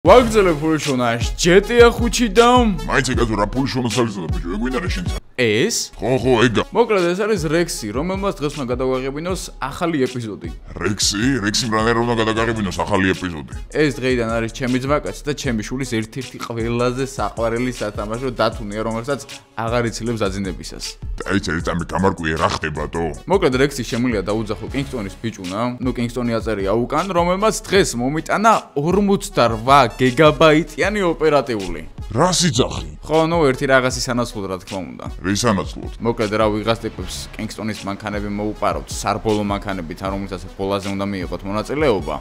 ვაგრძელებ ფულიშონას GTA 5 და მაინც ეგაზო რა ფულიშონას აგზავნა ბიჭო, ეგ ვინ არის შენ? ეს? ხო, ეგა. მოკლედ ეს არის Rexy, რომელმაც დღეს უნდა გადავაღებინოს ახალი ეპიზოდი. Rexy რანერ უნდა გადაგაღებინოს ახალი ეპიზოდი. ეს დღეიდან არის ჩემი ძმაკაცი და ჩემი შულის ერთ-ერთი ყველაზე საყვარელი სათამაშო დათუნია, რომელსაც აღარ იცილებს აძინებისას. აი წამი გამარკვიე რა ხდებადო? მოკლედ Rexy შემიძლია დაუძახო Kingstonis ბიჭუნა, Kingstoni აწერია უკან, რომელმაც დღეს მომიტანა 48 გიგაბაიტიანი ოპერატიული. რა სიძახი? ხო, ერთი რაღაცის სანაცვლოდ რა თქმა უნდა. რის სანაცვლოდ? მოკლედ რა ვიღაც ტიპებს Kingstonis მანქანები მოუპარავთ, სარბოლო მანქანებით, რომელსაც ბოლაზე უნდა მიიღოთ მონაწილეობა.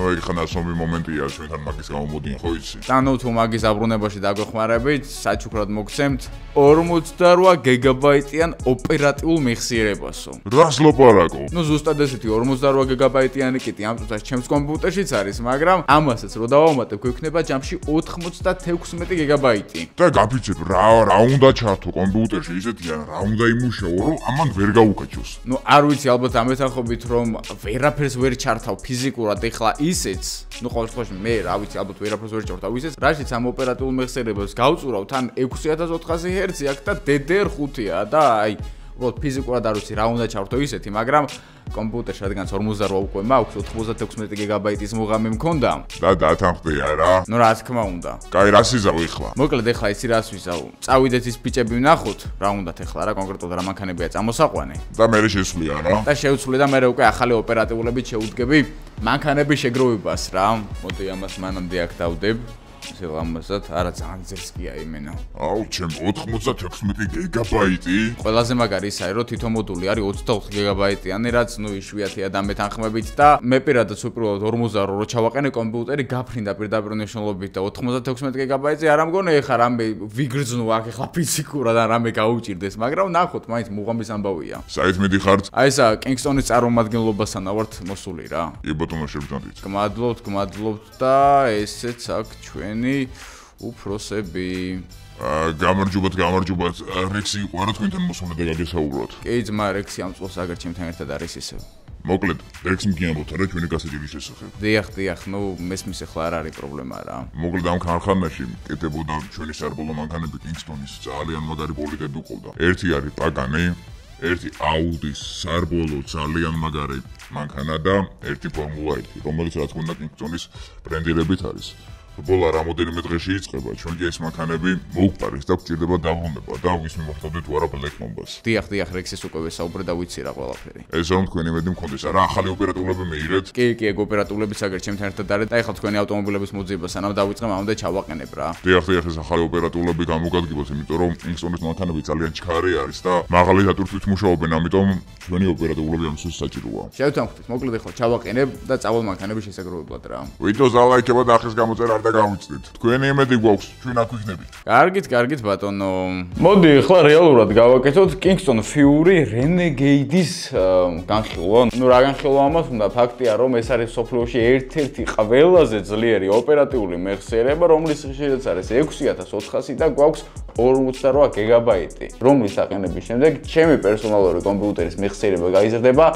ეგ ხანასომი მომენტია, ჩვენთან მაგის გამომოდიან, ხო იცი? თუ მაგის აბრუნებაში დაგვეხმარებით, საჩუქრად მოგცემთ 48 გიგაბაიტიან ოპერატიულ მეხსიერებასო. რას ლაპარაკო? ზუსტად ესეთი 48 გიგაბაიტიანი კიტი ამ წუთას ჩემს კომპიუტერშიც არის, მაგრამ ამასაც რო დავამატებ, გვექნება ჯამში 96 გიგაბაიტი. და გაფიცებ რა უნდა ჩართო კომპიუტერში ისეთია, რა უნდა იმუშაო, რომ ამან ვერ გაუკაჩოს. არ ვიცი, ალბათ ამეთანხმებით, რომ ვერაფერს ვერ ჩართავ ფიზიკურად, ეხლა ისეც, ყოველ შემთხვევაში მე რა ვიცი, ალბათ ვერაფერს ვერ ჩართავ ისეც, რაშიც ამ ოპერატიულ მეხსიერებას გავწურავ, თან 6400 ჰერცი აქვს და DDR5-ია და აი უბრალოდ ფიზიკურად არ ვიცი რა უნდა ჩავრთო ისეთი, მაგრამ კომპიუტერში რადგანაც 48 უკვე მაქვს, 96 გიგაბაიტის მუღამი მქონდა. და დათანხმდია რა. რა თქმა უნდა. კაი, რას იზავ ეხლა? მოკლედ ეხლა ისი რას ვიზავ? წავიდეთ ის ბიჭები ვნახოთ, რა უნდათ ეხლა რა კონკრეტულად რა მანქანებია წამოსაყვანე. და მე შეცვლია რა. და შევცვლი და მე უკვე ახალი ოპერატიულებით შევუდგები მანქანების შეგროვებას რა. მოდი ამას მანამდე აქ დავდებ. ამასაც არა ძალიან ძერს კი აიმენა. აუ, ჩემ 96 გიგაბაიტი. ყველაზე მაგარი ისაა, რომ თითო მოდული არის 24 გიგაბაიტიანი, რაც იშვიათია და მეთანხმებით და მე პირადად უპირველად 48 რო ჩავაყენე კომპიუტერი გაფრინდა პირდაპირ ნიშნულობით და 96 გიგაბაიტზე არ ამგონე ეხლა რამე ვიგრძნო აქ ეხლა ფიზიკურად და რამე გაუჭირდეს, მაგრამ ნახოთ, მაინც მუღამის ამბავია. საით მიდიხართ? აი ესა Kingstonis წარმომადგენლობასთან ვართ მოსული რა. იბატონო შევძანდით. გმადლობთ და ესეც აქ ჩვენი უფროსები. გამარჯობათ, Rexy იყო რა თქვენთან მოსულა და გაგესაუბროთ. კი ძმა Rexy ამ წელს აგერ ჩემთან ერთად არის ისევ. მოკლედ, Rexy მგიამბობთ რა ჩვენი გასაჯების შესახებ. დიახ, მესმის ახლა არ არის პრობლემა რა. მოკლედ ამ ქარხანაში კეთებოდა ჩვენი სარბოლო მანქანები Kingstonis ძალიან მაგარი პოლიტები უყოლდა. ერთი არის Pagani, ერთი Audi-ის სარბოლო ძალიან მაგარი მანქანა და ერთი Formula 1, რომელიც რა თქმა უნდა Kingstonis ბრენდირებით არის. ბოლა რამოდენიმე დღეში იწყება, ჩვენ კი ეს მანქანები მოუყარეს და გვჭირდება დაბრუნება და ვის მიმართავდით თუ არა Black Mamba-ს. დიახ, Rexy-ს უკვე ვესაუბრე და ვიცი რა ყველაფერი. ეს რომ თქვენი იმედი მქონდეს, რა ახალი ოპერატულები მეირეთ? კი, ეგ ოპერატულებიც აგერ ჩემთან ერთად არის და ეხლა თქვენი ავტომობილების მოძიება სანამ დავიწყებ, ამამდე ჩავაყენებ რა. დიახ, ეს ახალი ოპერატულები გამოგადგებოთ, იმიტომ რომ Kingstonis მანქანები ძალიან ჩქარი არის და მაღალი დატვირთვით მუშაობენ, ამიტომ ჩვენი ოპერატულები ამისთვის საჭიროა. შევთანხმდით, მოკლედ ეხლა ჩავაყენებ და წავალ მანქანების შესაგროვებლად რა. ვიდეოს ალაიქება და ახლის გამოწერა არ გავიცდით. თქვენი იმედი გვაქვს, ჩვენ აქ ვიქნებით. კარგით ბატონო. მოდი ახლა რეალურად გავაკეთოთ Kingston Fury Renegade-ის განხილვა. რა განხილვა ამას უნდა? ფაქტია, რომ ეს არის სოფლიოში ერთ-ერთი ყველაზე ძლიერი ოპერატიული მეხსიერება, რომლის ხშირიც არის 6400 და გვაქვს 48 გიგაბაიტი, რომლის დაყენების შემდეგ ჩემი პერსონალური კომპიუტერის მეხსიერება გაიზრდება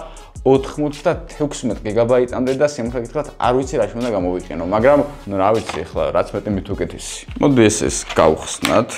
96 გიგაბაიტამდე და სიმართლე გითხრათ არ ვიცი რა უნდა გამოვიყენო, მაგრამ რა ვიცი ახლა რაც მეტი მით უკეთესი. მოდი ეს გავხსნათ.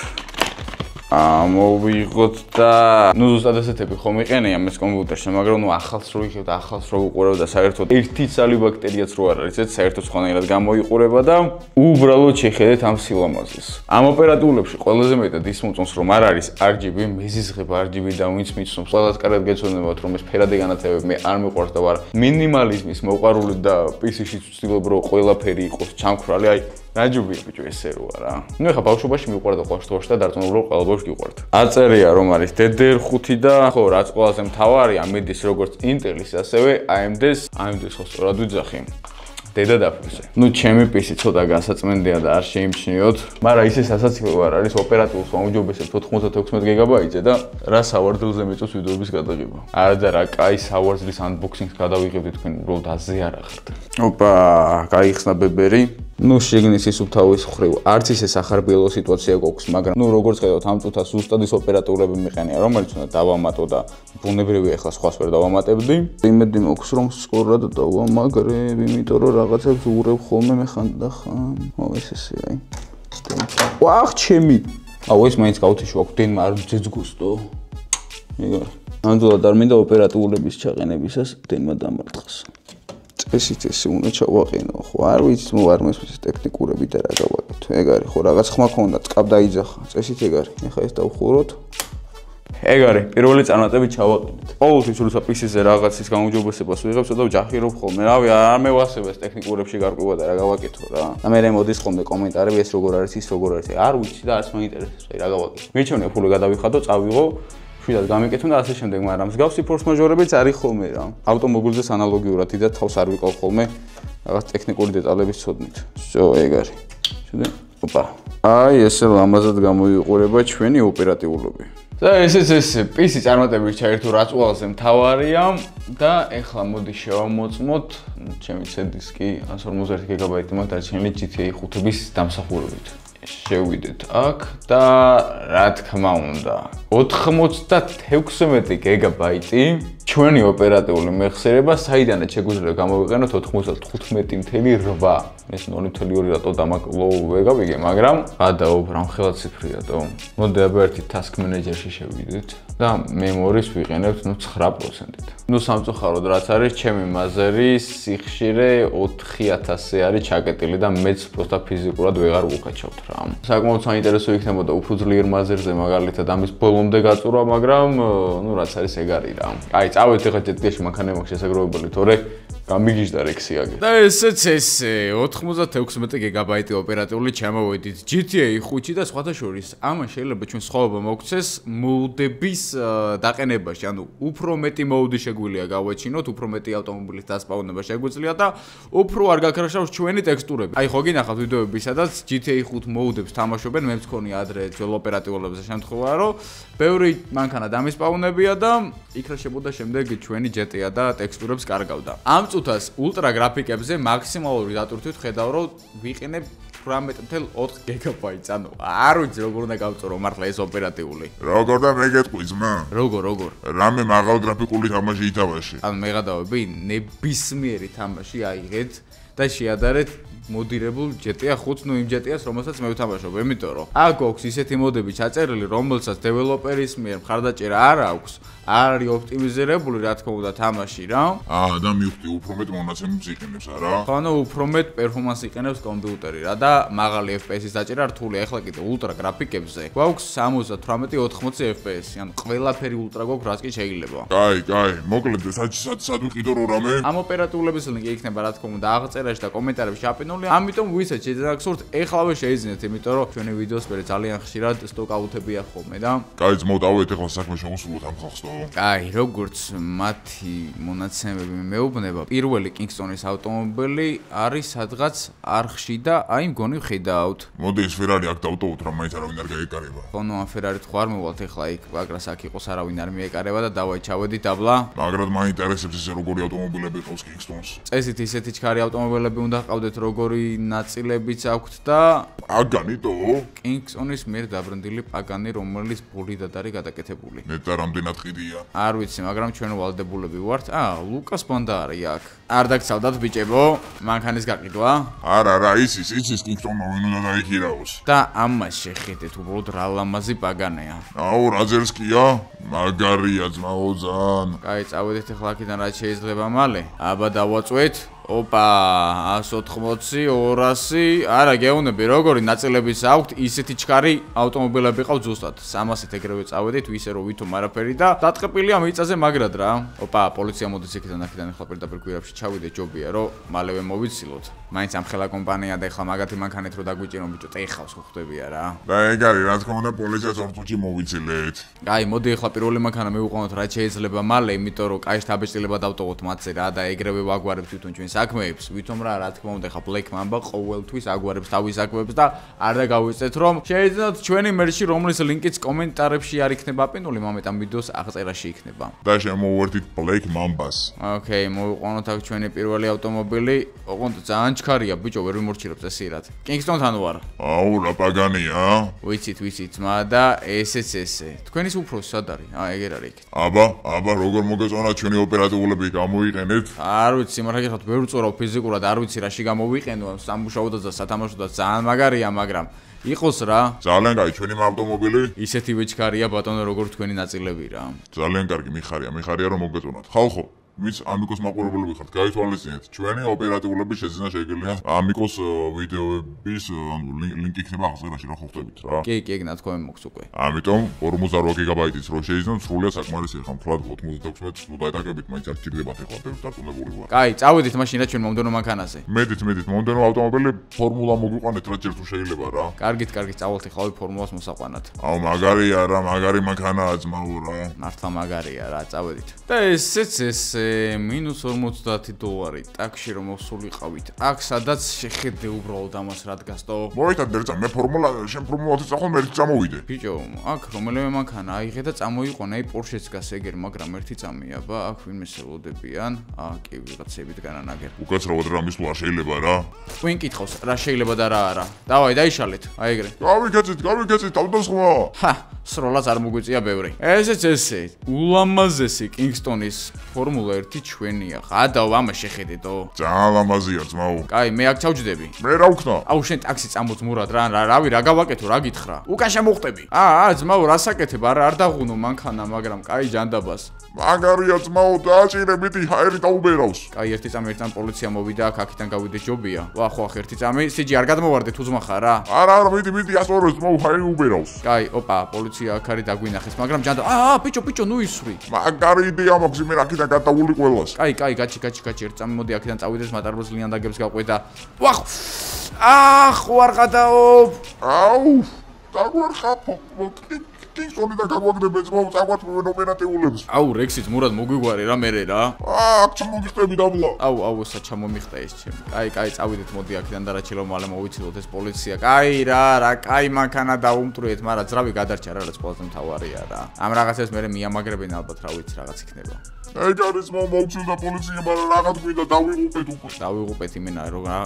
მოვიღოთ და ზუსტად ესეთები ხომ იყენია მის კომპიუტერში, მაგრამ ახალს რო იხევ და ახალს რო უყურებ და საერთოდ ერთი ცალი ბაქტერიაც რო არ არის, ეს საერთოდ სხვანაირად გამოიყურება და უბრალოდ შეხედეთ ამ სილამაზეს. ამ ოპერატულებში ყველაზე მეტად ის მოწონს, რომ არ არის RGB, მეზიზღება RGB და ვინც მიცნობს, ყველას კარგად გეცნობათ, რომ ეს ფერადი განათებები მე არ მიყვარს და ვარ მინიმალიზმის მოყვარული და PC-ში ვცდილობ, რომ ყველაფერი იყოს ჩამქრალი, აი რაჯობია ბიჭო ესე როა რა. ეხლა ბავშვობაში მიყვარდა ყვაშთვაში და დარწმუნებული რომ ყველა ბავშვი გიყვართ. აწერია რომ არის DDR5 და ხო რაც ყველაზე მთავარია მიდის როგორც Intel-ის ასევე AMD-ს ხო სწორად ვიძახი. დედა დაფრზე. ჩემი PC ცოტა განსაწმენდია და არ შეიმჩნიოთ, მაგრამ ისე სასაცილო არ არის ოპერატულს ვაუმჯობესებთ 96 გიგაბაიტზე და რა სავარძელზე მეწოს ვიდეოების გადაღება. არა და რა კაი სავარძლის unboxing-ს გადავიღებდი თქვენ უბრალოდ აზე არ ახართ. ოპა, გაიხსნა ბებერი. ნუ შიგნის ის უთავის ხრივ არც ისე სახარბიელო სიტუაცია გვაქვს, მაგრამ ნუ როგორც ხედავთ ამ წუთას ზუსტად ის ოპერატიულები მიყენია, რომელიც უნდა დავამატო და ბუნებრივია ახლა სხვას ვერ დავამატებდი. იმედი მაქვს რომ სწორად დავამაგრებ, იმიტომ რომ რაღაცებს უღრებ ხოლმე მე ხანდახან. ეს ესე აი. ვახ ჩემი. აუ ეს მაინც გავთიშო აქვს დენმა არ ძეძგოსტო. ეგარ. ნამდვილად არ მინდა ოპერატიულების ჩაყენებისას დენმა დამარტყას. წესით ესე უნდა ჩავაყენო, ხო არ ვიცი, არ მესმის ტექნიკურები და რა გავაკეთო. ეგ არის, ხო რაღაც ხმა ქონდა, წკაბ დაიძახა. წესით ეგ არის. ეხლა ეს დავხუროთ. ეგ არის, პირველი წარმატებით ჩავაყენეთ. ყოველთვის როცა PC-ზე რაღაცის გამოჯობესებას ვიღებ, ცოტა ვჯახირობ ხოლმე. რავი, არ მევასებ ეს ტექნიკურებში გარკვევა და რა გავაკეთო რა. და მე მოდის ხოლმე კომენტარები, ეს როგორ არის, ის როგორ არის. არ ვიცი და არც მაინტერესებს, აი რა გავაკეთო. მიჩვენე ფული გადავიხადო, წავიღო. შვიდად გამიკეთო და ასე შემდეგ, მაგრამ მსგავსი ფორს მაჟორებიც არის ხოლმე რა. ავტომობილზეც ანალოგიურად და თავს არ ვიყავ ხოლმე რაღაც ტექნიკური დეტალების ცოდნით. всё, ეგ არის. შედე? ოპა. აი, ესე ლამაზად გამოიყურება ჩვენი ოპერატიულობი. და ესეც ეს PC წარმატებით ჩაერთო რაც უაღზე მთავარია და ეხლა მოდი შევამოწმოთ ჩემი C-დისკი 151 გიგაბაიტი მაქვს დარჩენილი GTA 5-ების დამსახურებით. შევიდეთ აქ და რა თქმა უნდა 96 გიგაბაიტი ჩვენი ოპერატიული მეხსიერება საიდანაც შეგვიძლია გამოვიყენოთ 95.8 ეს 0.2 რატო დამაკლო ვეგავიგე მაგრამ გადაობ რამხელა ციფრია თო მოდი აბა ერთი task manager-ში შევიდეთ და მემორის ვიყენებთ 9%-ით ნუ სამწუხაროდ რაც არის ჩემი მაზერის სიხშირე 4000-ზე არის ჩაკეტილი და მეც პროსტა ფიზიკურად ვეღარ ვუკაჩავთ რა საკმაოდ საინტერესო იქნებოდა უფრო ძლიერ მაზერზე მაგალითად ამის ბოლომდე გაწურვა მაგრამ ნუ რაც არის ეგ არის რა აი წავედით ეხლა GTA-ში მანქანა მაქვს შესაძლებელი თორე გამიგიჟდა რექსიაგე და ესეც ესე 96 გიგაბაიტი ოპერატიული ჩამოვედით GTA 5-ი და სხვათა შორის ამან შეიძლება ჩვენ სხვაობა მოგცეს მოდების დაყენებაში ანუ უფრო მეტი მოუდი შეგვიძლია გავაჩინოთ უფრო მეტი ავტომობილის დასპაუნება შეგვიძლია და უფრო არ გაქრაშავს ჩვენი ტექსტურები აი ხო გინახავთ ვიდეოები სადაც GTA 5 მოუდებს თამაშობენ მე მგონი ადრე ძველ ოპერატიულებზე შემთხვევაა რომ ბევრი მანქანა დამისპაუნებია და იქ რა შებოდა შემდეგ ჩვენი GTA და ტექსტურებს კარგავდა ამ წუთას ულტრა გრაფიკებზე მაქსიმალური დატვირთვით ხედავ რომ ვიყენებ 18.4 გიგაბაიტს ანუ არ ვიცი როგორ უნდა გავწორო მართლა ეს ოპერატიული როგორ და მე გეტყვი ძმა როგორ რამე მაღალ გრაფიკული თამაში ითამაში ანუ მეღადავები ნებისმიერი თამაში აიღეთ და შეადარეთ მოდირებულ GTA 5 ნუ იმ GTA-ს რომელსაც მე ვთამაშობ, იმიტომ რომ აქ გვაქვს ისეთი მოდები ჩაწერილი, რომელსაც დეველოპერის მიერ მხარდაჭერა არ აქვს, არ არის ოპტიმიზირებული, რა თქმა უნდა, თამაში რა. და მივხვდი, უფრო მეტ მონაცემებს იყენებს, არა? ხო, ანუ უფრო მეტ პერფორმანსს იყენებს კომპიუტერი რა და მაღალი FPS-ის დაჭერა რთულია, ახლა კიდე ულტრა გრაფიკებზე. გვაქვს 78-80 FPS-ი, ანუ ყველაფერი ულტრა გვაქვს, რაც კი შეიძლება. კაი, მოკლედ სად ვიყიდო რო რამე? ამ ოპერატიულების ლინკი იქნება, რა თქმა უნდა, აღწერაში და კომენტარებში ჩაპინო ამიტომ ვისაც შეგძახსურთ, ეხლავე შეიძინეთ, იმიტომ რომ ჩვენი ვიდეოს მე ძალიან ხშირად სტოკაუთებია ხოლმე და კაი, მოდავეთ ეხლა საქმე შევუსრულოთ ამ ხალხს. კაი, როგორც მათი მონაცემები მეუბნება, პირველი Kingston-ის ავტომობილი არის სადღაც არხში და აი მგონი ვხედავთ. მოდი ეს Ferrari აქ დავტოვოთ, რომ მაინც არავინ არ გაეკარება. ხო, ნუ ამ Ferrari-თ ხო არ მოვალთ ეხლა იქ, აგრას აქ იყოს არავინ არ მიეკარება და დავაი ჩავედით აბლა. მაგრამ მაინტერესებს ესე როგორი ავტომობილები ყავს Kingston-ს. წესით ისეთი ჩქარი ავტომობილები უნდა ყავდეთ როგორი ნაწილებიც აქვთ და პაგანი თო? Kingston-ის მიერ დაბრუნდილი პაგანი, რომელიც ბოლიდად არის გადაკეთებული. ნეტა რამდენად ხიდია? არ ვიცი, მაგრამ ჩვენ ვალდებულები ვართ. ლუკას ბონდა არის აქ. არ დაგცავდათ ბიჭებო, მანქანის გაყიდვა? არა, იცის Kingston მოვინ უნდა დაიქირაოს. და ამას შეხედეთ, უბრალოდ რა ლამაზი პაგანია. აუ, რაძერსკია? მაგარია ძმაო ძალიან. კაი, წავედით ახლა აქედან რაც შეიძლება მალე. აბა დავაწვეთ. ოპა 180 200 არა გეუბნები როგორი ნაწილებიც აქვთ ისეთი ჩქარი ავტომობილები ყავთ ზუსტად 300-ით ეგრევე წავედით ვისე რომ ვითომ არაფერი და დატყეპილია მიწაზე მაგრად რა ოპა პოლიცია მოდის იქიდან აქედან ახლა პირდაპირ გვირაბში ჩავიდე ჯობია რომ მალევე მოვიცილოთ მაინც ამ ხელა კომპანია და ახლა მაგათი მანქანით რომ დაგვიჭირონ ბიჭო ტეხავს ხო ხდებია რა და ეგ არის რა თქმა უნდა პოლიციას ორთუჩი მოვიცილეთ აი მოდი ახლა პირველი მანქანა მივუყანოთ რაც შეიძლება მალე იმიტომ რომ კაი შთაბეჭდილება დავტოვოთ მათზე რა და ეგრევე ვაგვარებთ თვითონ ჩვენ საქმეებს, ვითომ რა თქმა უნდა, ხა Black Mamba ყოველთვის აგვარებს თავის საქმეებს და არ დაგავიწეთ, რომ შეიძლება ჩვენი მერჩი, რომლის ლინკიც კომენტარებში არ იქნება აპინული, მომენტ ამ ვიდეოს აღწერაში იქნება. და შემოვერთით Black Mamba-ს. ოკეი, მოვიყვანოთ აქ ჩვენი პირველი ავტომობილი. ოღონდ ძალიან ჩქარია, ბიჭო, ვერ ვიმორჩილებს ესირად. Kingston-თან ვარ. აუ, რა პაგანია? ვიცით, ძმა და ესეც ესე. თქვენის უფროსი სად არის? ეგერ არის იქ. აბა, როგორ მოგეწონა ჩვენი ოპერატიულები გამოიყენეთ? არ ვიცი, მაგრამ ხეთ ვერ ვწურავ ფიზიკურად, არ ვიცი რაში გამოვიყენო, სამუშაოდაც და სათამაშოდაც ძალიან მაგარია, მაგრამ იყოს რა. ძალიან კაი, ჩვენი ავტომობილი. ისეთივე ჩქარია ბატონო, როგორ თქვენი ნაწილები რა. ძალიან კარგი, მიხარია რომ მოგეწონათ. ხალხო, ვინც ამიკოს მაყურებლები ხართ, გაითვალისწინეთ. ჩვენი ოპერატიულები შეძენა შეიძლება ამიკოს ვიდეოების ლინკი იქნება აღწერაში, რა ხო ხვდებით რა. კი, ნათქვამი მოქვს უკვე. ამიტომ 48 გიგაბაიტის რო შეიძლება სრულიად საკმარისი ხარ, მთლად 96 ნუ დაეტაკებით, მაინც არ გჭირდებათ ახლა ბევრ დარწმუნებული ვარ. კაი, წავედით მაშინ რა ჩვენ მომდენო მანქანაზე. მედით, მომდენო ავტომობილი ფორმულა მოგიყვანეთ რა ჯერ თუ შეიძლება რა. კარგით, წავალთ ხავი ფორმულას მოსაყვანად. აუ, მაგარია რა, მაგარი მანქანაა ძმაო რა. მართლა მაგარია რა, წავედით. და ესეც ესე $50 ტაქსი რომ მოსულიყავით. აქ სადაც შეხედე უბრალოდ ამას რა დგასტო. მოიტან დერცა მე ფორმულა, შენ ფორმულათი წახო მე წამოვიდე. ბიჭო, აქ რომელიმე მანქანა აიღე და წამოიყვანა, Porsche-ს გას ეგერ, მაგრამ ერთი წამია, ბა, აქ ვინმე სელოდებიან. კი, ვიღაცებით განანაგერ. უკაცრავად რა მისვლა შეიძლება რა. ვინ კითხავს, რა შეიძლება და რა არა. დავაი, დაიშალეთ. აი ეგრე. გავიქეცით, თავდასხმა. სროლაც არ მოგვიწია ბევრი. ესეც ესე. ულამაზესი Kingston-ის ფორმულა 1 ჩვენია. გადავა ამას შეხედეთო. ძალიან ლამაზია ძმაო. კაი, მე აქ ჩავჯდები. მე რა ვქნა? აუ შენ ტაქსი წამოძმურად რა, რავი, რა გავაკეთო, რა გითხრა? უკან შემოხტები. ძმაო, რა საკეთებ? არ დაღუნო მანქანა, მაგრამ კაი ჯანდაბას. მაგარია ძმაო, დააჭირე მითი ჰაერი დაუბერავს. კაი, ერთი წამი პოლიცია მოვიდა, აქ-აქიდან გავიდე ჯობია. ხო, ერთი წამი. სიჯი არ გადმოვარდე თუ ძმა ხარ რა? არა, მითი ასწორე ძმაო, ჰაერი უბერავს. კაი, პოლიცია აქ არის დაგვინახეს, მაგრამ ჯანდა. ბიჭო, ნუ ისვრი. მაგარი იდეა მაქვს მე აქიდან გადავული ყველას. კაი, გაჩი, ერთი წამი მოდი აქიდან წავიდეს, მატარბლოს ლიან დაგებს გავყვედა. არ გადაობ. აუ, დაგვარხაფო. Kingston-ი და გაგვაგდებ ძმაო, წაგვაწვევენ ოპერატიულებს. აუ, რექსიც მურად მოგვიგვარი რა მერე რა. აქ ჩამოგიხტები დაბლა. აუ, ჩამომიხტა ეს ჩემი. კაი, წავიდეთ მოდი აქიდან და რა ჩილო მალე მოვიცილოთ ეს პოლიცია. კაი რა, კაი მანქანა დაუმტვრიეთ, მაგრამ ძრავი გადარჩა რა, რაც ყველაზე მთავარია რა. ამ რაღაცებს მე მიამაგრებენ ალბათ რა ვიცი რაღაც იქნება. ეგ არის მოვცილდა პოლიცია, მაგრამ რაღაც გვინდა დავიღუპეთ უკვე. დავიღუპეთ იმენა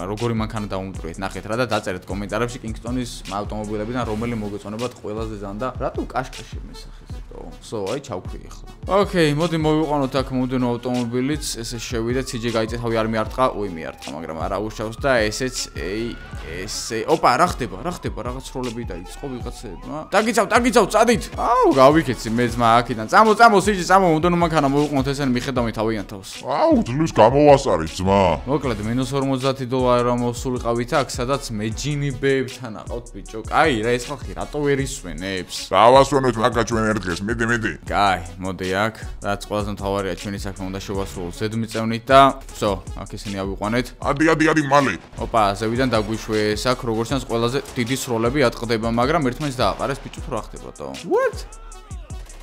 როგორი მანქანა დაუმტვრიეთ. ნახეთ რა და დაწერეთ კომენტარებში Kingston-ის ავტომობილებიდან რომელი მოგეწონებათ ყველაზე ძალიან და რატო კაშკაში მესახეზეთო. აი ჩავქვი ახლა. ოკეი, მოდი მოვიყვანოთ აქ მომდენო ავტომობილიც, ესე შევიდა, CJ გაიწეთავი არ მიარტყა, მიარტყა, მაგრამ არა უშავს და ესეც ესე. რა ხდება, რაღაც როლები დაიწყო ვიღაცებმა. დაგიცავ, წადით. აუ, გავიქეცი მე ძმა აქიდან. წამო, CJ, მომდენო მანქანა მოვიყვანოთ ესენი მიხედავენ თავიანთ თავს. აუ, ძლის გამოვასარით ძმა. მოკლედ $50 მოსულიყავით აქ, სადაც მე ჯინიბებთან აყავთ ბიჭო. კაი, რა ეს ხალხი რატო ვერ ისვენებს? დავასვენოთ მაგა ჩვენ ერთ დღეს, მიდი. კაი, მოდი აქ. რაც ყველაზე მთავარია, ჩვენი საქმე უნდა შევასრულოთ ზედმიწევნით და აქ ისინი ავიყვანეთ. ადი მალე. ზევიდან დაგვიშვეს აქ, როგორც ჩანს, ყველაზე დიდი სროლები ატყდება, მაგრამ ერთმანეთს დააყარეს ბიჭო, თუ რა ხდებოდო? What?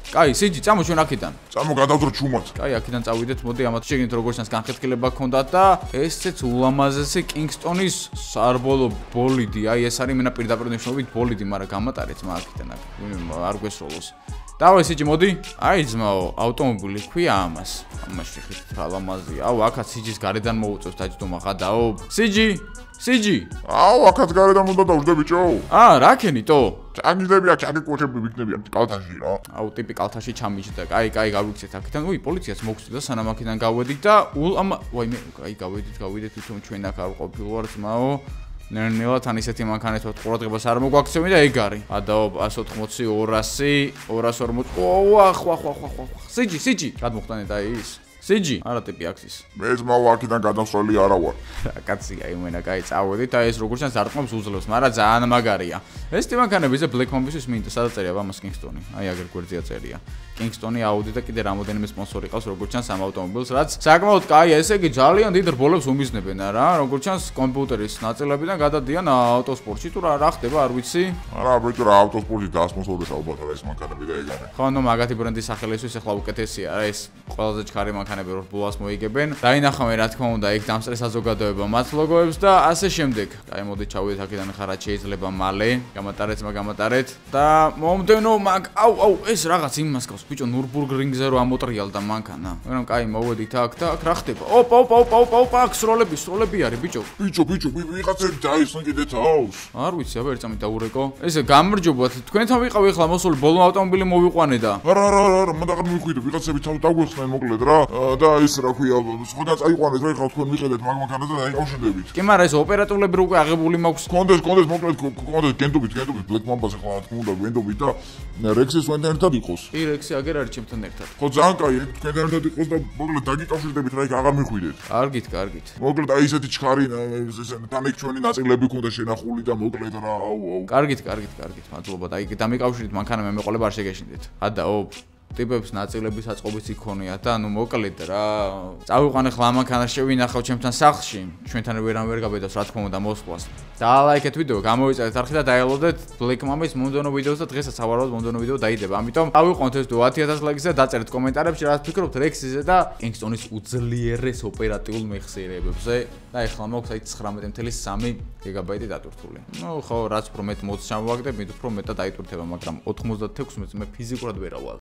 კაი, CJ, წამო ჩვენ აქედან. წამო გადავდრო ჩუმად. კაი, აქედან წავიდეთ, მოდი ამათ შეგინეთ როგორც ჩანს განხეთქილება გქონდათ და ესეც ულამაზესი Kingston-ის სარბოლო ბოლიდი. ეს არის მენა პირდაპირ ნიშნობით ბოლიდი, მაგრამ გამატარეთ მაგ აქედან აქ. არ გვესროლოს. დავაი CJ, მოდი. ძმაო, ავტომობილი ქვია ამას. ამას შეხედეთ რა ლამაზია. აქაც CJ-ს გარედან მოუწევს დაჯდომა ხადაო. CJ. აქაც გარედან უნდა დავждე ბიჭო. რა ქენიტო? ჩაგიდები აქ ჩაგიკოჩები ვიქნებიან კალთაში რა. ტიპი კალთაში ჩამიჯდა. კაი, გავიქცეთ აქედან. პოლიციას მოგწვდა სანამ აქედან გავედით და გავედით თვითონ ჩვენ აქ არ ყოფილვარ ძმაო. ნერნელა თან ისეთი მანქანეთოთ ყურადღებას არ მოგვაქცევი და ეგ არის. 180, 200. CJ, გადმოხტანეთ ის. CJ, არა ტიპი აქცის. მე ძმაო აქედან გადასვლელი არა ვარ. რა კაცია იმენა, კაი, წავედით და ეს როგორც ჩანს არტყმებს უძლებს, მაგრამ ძალიან მაგარია. ეს ტიმანქანები ზე Black Mamba-ის მინდა, სადაც წერია ამას Kingston-ი. აგერ გვერდზეა წერია. Kingston-ი, Audi და კიდე რამოდენიმე სპონსორი ყავს, როგორც ჩანს ამ ავტომობილს, რაც საკმაოდ კაია, ესე იგი ძალიან დიდ რბოლებს უმიზნებენ რა, როგორც ჩანს კომპიუტერის ნაწილებიდან გადადიან ავტოსპორტში, თუ რა ხდება, არ ვიცი. არა, ბიჭო, რა ავტოსპორტში დაასპონსორებს ალბათ ეს მანქანები და ეგ არის. ხო, მაგათი ბრენდის სახელისთვის ახლა უკეთესია რა, ეს ყველაზე ჩქარი მანქანა მანქანები რო ბლუას მოიგებენ. დაინახავენ რა თქმა უნდა იქ დამსწრე საზოგადოება მათ ლოგოებს და ასე შემდეგ. აი მოდით ჩავიდეთ აქედან ხარ რაც შეიძლება მალე. გამატარეთ და მომდენო მაგ აუ ეს რაღაც იმას გავს ბიჭო ნურბურგრინგზე რო ამოტრიალდა მანქანა. მაგრამ კაი მოვედით აქ და აქ რა ხდება? ოპა აქ სროლები არის ბიჭო. ბიჭო ვიღაცები დაისვენ კიდე თავს. არ ვიცი აბა ერთსამი დაურეკო. ესე გამარჯობათ თქვენთან ვიყავი ახლა მოსული ბოლო ავტომობილი მოვიყვანე და არა მანდ აღარ მივხვიდე ვიღაცები თავ დაგვეხსნენ მოკლედ რა და ის რა ქვია სხვაგან წაიყვანეთ რა ხავ თქვენ მიყედეთ მაგ მანქანაზე და დაიკავშირდებით. კი მაგრამ ეს ოპერატულები უკვე აღებული მაქვს. კონდეს მოკლედ კონდეს გენდობით ბლეკ მამბაზე ხლა თქმა უნდა გენდობით და რექსის ვენთან ერთად იყოს. კი რექსი აგერ არის ჩემთან ერთად. ხო ძალიან კაი თქვენთან ერთად იყოს და მოკლედ დაგიკავშირდებით რა იქ აღარ მივხვიდეთ. კარგით. მოკლედ აი ესეთი ჩქარი თანიქ ჩვენი ნაწილები ქონდა შენახული და მოკლედ რა აუ. კარგით. მადლობა და იქ დამიკავშირდით მანქანა მე მეყოლებ არ შეგეშინდით. ადაო ტიპებს ნაწილების აწყობიც იქონია და ანუ მოკლედ რა წავიყვანე ხლა მანქანა შევინახავ ჩემთან სახლში ჩვენთან ვერ გაბედავს რა თქმა უნდა მოსვლას და ლაიქეთ ვიდეო გამოვიწერეთ არხი და დაელოდეთ ბლეკ მამის მომდენო ვიდეოს და დღესაც სავარაუდოდ მომდენო ვიდეო დაიდება ამიტომ წავიყვანეთ ეს ვიდეო 10000 ლაიქს და დაწერეთ კომენტარებში რა ფიქრობთ რექსიზე და კინგსტონის უძლიერეს ოპერატიულ მეხსიერებებზე და ეხლა მოგვს აი 19.3 გიგაბაიტი დატვირთული. ნუ ხო რაც უფრო მეტ მოდს ჩამოვაგდებ მით უფრო მეტად დაიტვირთება მაგრამ 96 მე ფიზიკურად ვერ ავალ.